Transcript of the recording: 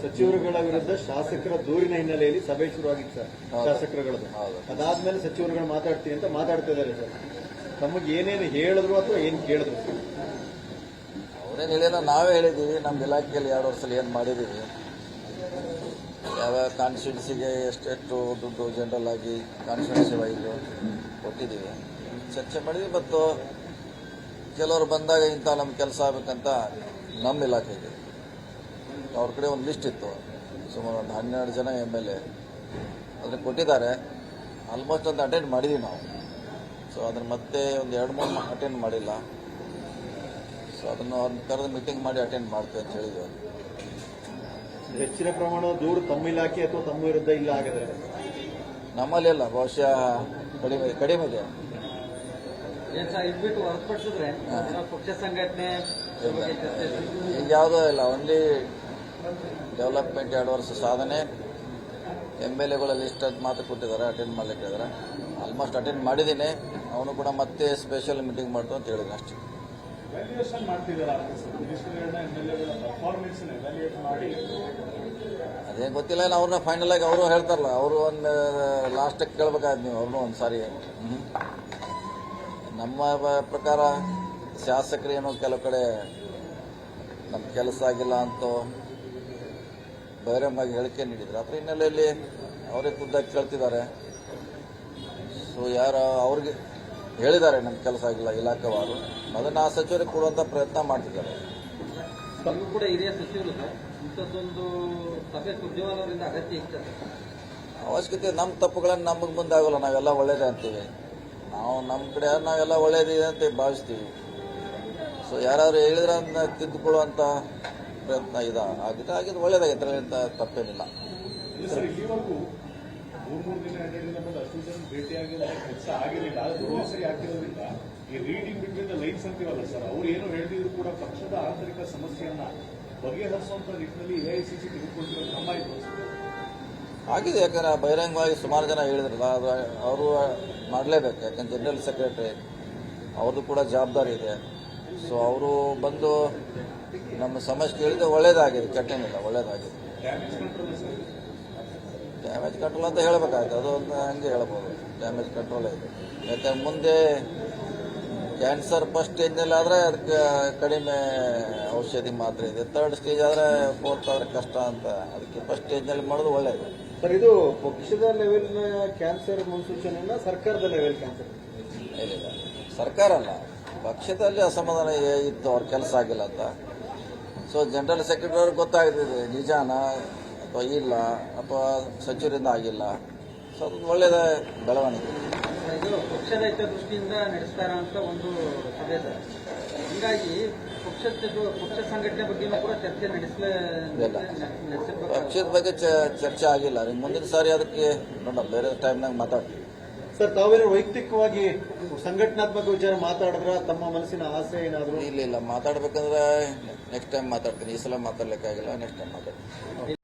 ಸಚಿವರುಗಳ ವಿರುದ್ಧ ಶಾಸಕರ ದೂರಿನ ಹಿನ್ನೆಲೆಯಲ್ಲಿ ಸಭೆ ಶುರುವಾಗಿತ್ತು ಸರ್. ಶಾಸಕರುಗಳದ್ದು ಅದಾದ್ಮೇಲೆ ಸಚಿವರುಗಳು ಮಾತಾಡ್ತೀವಿ ಅಂತ ಮಾತಾಡ್ತಾ ಇದ್ದಾರೆ ಸರ್. ತಮಗೆ ಏನೇನು ಹೇಳಿದ್ರು ಅಥವಾ ಏನ್ ಕೇಳಿದ್ರು ಸರ್? ಅವರೇನು ಹೇಳಿಲ್ಲ, ನಾವೇ ಹೇಳಿದ್ದೀವಿ. ನಮ್ಮ ಇಲಾಖೆಯಲ್ಲಿ 2 ವರ್ಷದಲ್ಲಿ ಏನು ಮಾಡಿದ್ದೀವಿ, ಯಾವ ಕಾನ್ಸ್ಟಿಟ್ಯೂನ್ಸಿಗೆ ಎಷ್ಟೆಷ್ಟು ದುಡ್ಡು ಜನರಲ್ ಆಗಿ ಕಾನ್ಸ್ಟಿಟ್ಯೂನ್ಸಿ ವೈಸು ಕೊಟ್ಟಿದ್ದೀವಿ, ಚರ್ಚೆ ಮಾಡಿದ್ವಿ. ಮತ್ತು ಕೆಲವರು ಬಂದಾಗ ಇಂಥ ನಮ್ಮ ಕೆಲಸ ಆಗಬೇಕಂತ ನಮ್ಮ ಇಲಾಖೆಗೆ ಅವ್ರ ಕಡೆ ಒಂದು ಲಿಸ್ಟ್ ಇತ್ತು, ಸುಮಾರು ಒಂದು 12 ಜನ MLA ಅದನ್ನು ಕೊಟ್ಟಿದ್ದಾರೆ. ಆಲ್ಮೋಸ್ಟ್ ಒಂದು ಅಟೆಂಡ್ ಮಾಡಿದ್ದೀವಿ ನಾವು. ಸೊ ಅದನ್ನು ಮತ್ತೆ ಒಂದು 2-3 ಅಟೆಂಡ್ ಮಾಡಿಲ್ಲ. ಸೊ ಅದನ್ನು ಅವ್ರನ್ನ ಕರೆದು ಮೀಟಿಂಗ್ ಮಾಡಿ ಅಟೆಂಡ್ ಮಾಡ್ತೇವೆ ಅಂತ ಹೇಳಿದ್ವಿ. ಹೆಚ್ಚಿನ ಪ್ರಮಾಣದ ದೂರು ತಮ್ಮ ಇಲಾಖೆ ಅಥವಾ ತಮ್ಮ ವಿರುದ್ಧ ಇಲ್ಲ ಆಗಿದ್ರೆ ನಮ್ಮಲ್ಲಿ ಇಲ್ಲ, ಬಹುಶಃ ಕಡಿಮೆ ಇದೆ. ಇದ್ಬಿಟ್ಟು ಹೊರತುಪಡಿಸಿದ್ರೆ ಪಕ್ಷ ಸಂಘಟನೆ ಈಗ ಯಾವುದೋ ಇಲ್ಲ, ಓನ್ಲಿ ಡೆವಲಪ್ಮೆಂಟ್ 2 ವರ್ಷ ಸಾಧನೆ MLAಗಳ ಲಿಸ್ಟ್ ಅಂತ ಮಾತ್ರ ಕೊಟ್ಟಿದ್ದಾರೆ, ಅಟೆಂಡ್ ಮಾಡ್ಲಿಕ್ಕೆ ಹೇಳಿದ್ದಾರೆ. ಆಲ್ಮೋಸ್ಟ್ ಅಟೆಂಡ್ ಮಾಡಿದ್ದೀನಿ. ಅವನು ಕೂಡ ಮತ್ತೆ ಸ್ಪೆಷಲ್ ಮೀಟಿಂಗ್ ಮಾಡ್ತು ಅಂತ ಹೇಳಿದ್ದೀನಿ ಅಷ್ಟೇ. ಅದೇನು ಗೊತ್ತಿಲ್ಲ, ಅವ್ರನ್ನ ಫೈನಲ್ ಆಗಿ ಅವರು ಹೇಳ್ತಾರಲ್ಲ, ಅವರು ಒಂದು ಲಾಸ್ಟಿಗೆ ಕೇಳ್ಬೇಕಾಯ್ತು ನೀವು ಅವ್ರನ್ನೂ ಒಂದು ಸಾರಿ. ನಮ್ಮ ಪ್ರಕಾರ ಶಾಸಕರೇನೋ ಕೆಲವು ಕಡೆ ನಮ್ಮ ಕೆಲಸ ಆಗಿಲ್ಲ ಅಂತ ಬಹಿರಂಗವಾಗಿ ಹೇಳಿಕೆ ನೀಡಿದ್ರು. ಅದ್ರ ಹಿನ್ನೆಲೆಯಲ್ಲಿ ಅವರೇ ಖುದ್ದಾಗಿ ಕೇಳ್ತಿದ್ದಾರೆ. ಸೊ ಯಾರು ಅವ್ರಿಗೆ ಹೇಳಿದ್ದಾರೆ ನಮ್ಮ ಕೆಲಸ ಆಗಿಲ್ಲ ಇಲಾಖೆವಾರು, ಅದನ್ನು ಆ ಸಚಿವರಿಗೆ ಕೊಡುವಂಥ ಪ್ರಯತ್ನ ಮಾಡ್ತಿದ್ದಾರೆ. ತಮಗೂ ಕೂಡ ಹಿರಿಯ ಸಚಿವರು ಇಂಥದ್ದೊಂದು ಸಭೆ ಸುರ್ಜೇವಾಲ ಅವರಿಂದ ಅಗತ್ಯ ಇರ್ತದೆ. ಅವಶ್ಯಕತೆ ನಮ್ಮ ತಪ್ಪುಗಳನ್ನು ನಮಗೆ ಮುಂದಾಗಲ್ಲ, ನಾವೆಲ್ಲ ಒಳ್ಳೇದೇ ಅಂತೀವಿ. ನಾವು ನಮ್ಮ ಕಡೆ ನಾವೆಲ್ಲ ಒಳ್ಳೇದಿದೆ ಅಂತ ಭಾವಿಸ್ತೀವಿ. ಸೊ ಯಾರು ಹೇಳಿದ್ರೆ ಅದನ್ನ ತಿದ್ದುಕೊಳ್ಳುವಂಥ ಪ್ರಯತ್ನ ಆಗಿದ್ದು ಒಳ್ಳೇದಾಗೈತೆ ಅಂತ ತಪ್ಪೇನಿಲ್ಲ. ಇಲ್ಲಿವರೆಗೂ 3 ದಿನ 2 ದಿನ ಬಂದು ಅಷ್ಟು ಜನ ಭೇಟಿಯಾಗಿಲ್ಲ, ಕೆಲಸ ಆಗಿರಲಿಲ್ಲ. ಸರಿ ಆಗ್ತಿರೋದ್ರಿಂದ ಈ ರೀಡಿಂಗ್ ಬಿಟ್ವೀನ್ ದ ಲೈನ್ಸ್ ಅಂತೀವಲ್ಲ ಸರ್, ಅವ್ರು ಏನು ಹೇಳಿದ್ರು ಕೂಡ ಪಕ್ಷದ ಆಂತರಿಕ ಸಮಸ್ಯೆಯನ್ನ ಬಗೆಹರಿಸುವಂತ ನಿಟ್ಟಿನಲ್ಲಿ AICC ತೆಗೆದುಕೊಂಡಿರೋ ಕ್ರಮ ಇದು ಆಗಿದೆ. ಯಾಕಂದ್ರೆ ಬಹಿರಂಗವಾಗಿ ಸುಮಾರು ಜನ ಹೇಳಿದ್ರಲ್ಲ, ಅದು ಅವರು ಮಾಡಲೇಬೇಕು. ಯಾಕಂದ್ರೆ ಜನರಲ್ ಸೆಕ್ರೆಟರಿ ಅವ್ರದ್ದು ಕೂಡ ಜವಾಬ್ದಾರಿ ಇದೆ. ಸೊ ಅವರು ಬಂದು ನಮ್ಮ ಸಮಸ್ಯೆ ಕೇಳಿದ್ರೆ ಒಳ್ಳೇದಾಗಿದೆ, ಕೆಟ್ಟೇನಿಲ್ಲ, ಒಳ್ಳೇದಾಗಿದೆ. ಡ್ಯಾಮೇಜ್ ಕಂಟ್ರೋಲ್ ಅಂತ ಹೇಳಬೇಕಾಯ್ತು, ಅದು ಒಂದು ಹಂಗೆ ಹೇಳ್ಬೋದು. ಡ್ಯಾಮೇಜ್ ಕಂಟ್ರೋಲ್ ಇದೆ. ಯಾಕಂದ್ರೆ ಮುಂದೆ ಕ್ಯಾನ್ಸರ್ ಫಸ್ಟ್ ಸ್ಟೇಜ್ನಲ್ಲಿ ಆದರೆ ಅದಕ್ಕೆ ಕಡಿಮೆ ಔಷಧಿ ಮಾತ್ರ ಇದೆ. 3rd ಸ್ಟೇಜ್ ಆದರೆ 4th ಆದರೆ ಕಷ್ಟ ಅಂತ. ಅದಕ್ಕೆ ಫಸ್ಟ್ ಸ್ಟೇಜ್ನಲ್ಲಿ ಮಾಡೋದು ಒಳ್ಳೆಯದು. ಸರ್, ಇದು ಪಕ್ಷದ ಲೆವೆಲ್ನ ಕ್ಯಾನ್ಸರ್ ಮುನ್ಸೂಚನೆಯನ್ನ ಸರ್ಕಾರದ ಲೆವೆಲ್ ಕ್ಯಾನ್ಸರ್ ಇಲ್ಲ, ಸರ್ಕಾರ ಅಲ್ಲ, ಪಕ್ಷದಲ್ಲಿ ಅಸಮಾಧಾನ ಇತ್ತು, ಅವ್ರ ಕೆಲಸ ಆಗಿಲ್ಲ ಅಂತ. ಸೊ ಜನರಲ್ ಸೆಕ್ರೆಟರಿ ಅವ್ರಿಗೆ ಗೊತ್ತಾಗ್ತಿದೆ ನಿಜಾನ ಅಥವಾ ಇಲ್ಲ, ಅಥವಾ ಸಚಿವರಿಂದ ಆಗಿಲ್ಲ. ಸೊ ಅದೊಂದು ಒಳ್ಳೆಯದ ಬೆಳವಣಿಗೆ. ಇದು ಪಕ್ಷದ ಹಿತದೃಷ್ಟಿಯಿಂದ ನಡೆಸ್ತಾ ಇರೋಂಥ ಒಂದು ಸಭೆ ಸರ್. ಹೀಗಾಗಿ ಪಕ್ಷ ಸಂಘಟನೆ ಬಗ್ಗೆನೂ ಕೂಡ ಚರ್ಚೆ ಪಕ್ಷದ ಬಗ್ಗೆ ಚರ್ಚೆ ಆಗಿಲ್ಲ. ಮುಂದಿನ ಸಾರಿ ಅದಕ್ಕೆ ನೋಡ ಬೇರೆ ಟೈಮ್ನಾಗ ಮಾತಾಡ್ತೀವಿ. ಸರ್, ತಾವೇನೋ ವೈಯಕ್ತಿಕವಾಗಿ ಸಂಘಟನಾತ್ಮಕ ವಿಚಾರ ಮಾತಾಡಿದ್ರ ತಮ್ಮ ಮನಸ್ಸಿನ ಆಸೆ ಏನಾದ್ರು? ಇಲ್ಲ, ಮಾತಾಡ್ಬೇಕಂದ್ರೆ ನೆಕ್ಸ್ಟ್ ಟೈಮ್ ಮಾತಾಡ್ತೀನಿ. ಈ ಸಲ ಮಾತಾಡ್ಲಿಕ್ಕಾಗಿಲ್ಲ, ನೆಕ್ಸ್ಟ್ ಟೈಮ್ ಮಾತಾಡ್ತೀನಿ.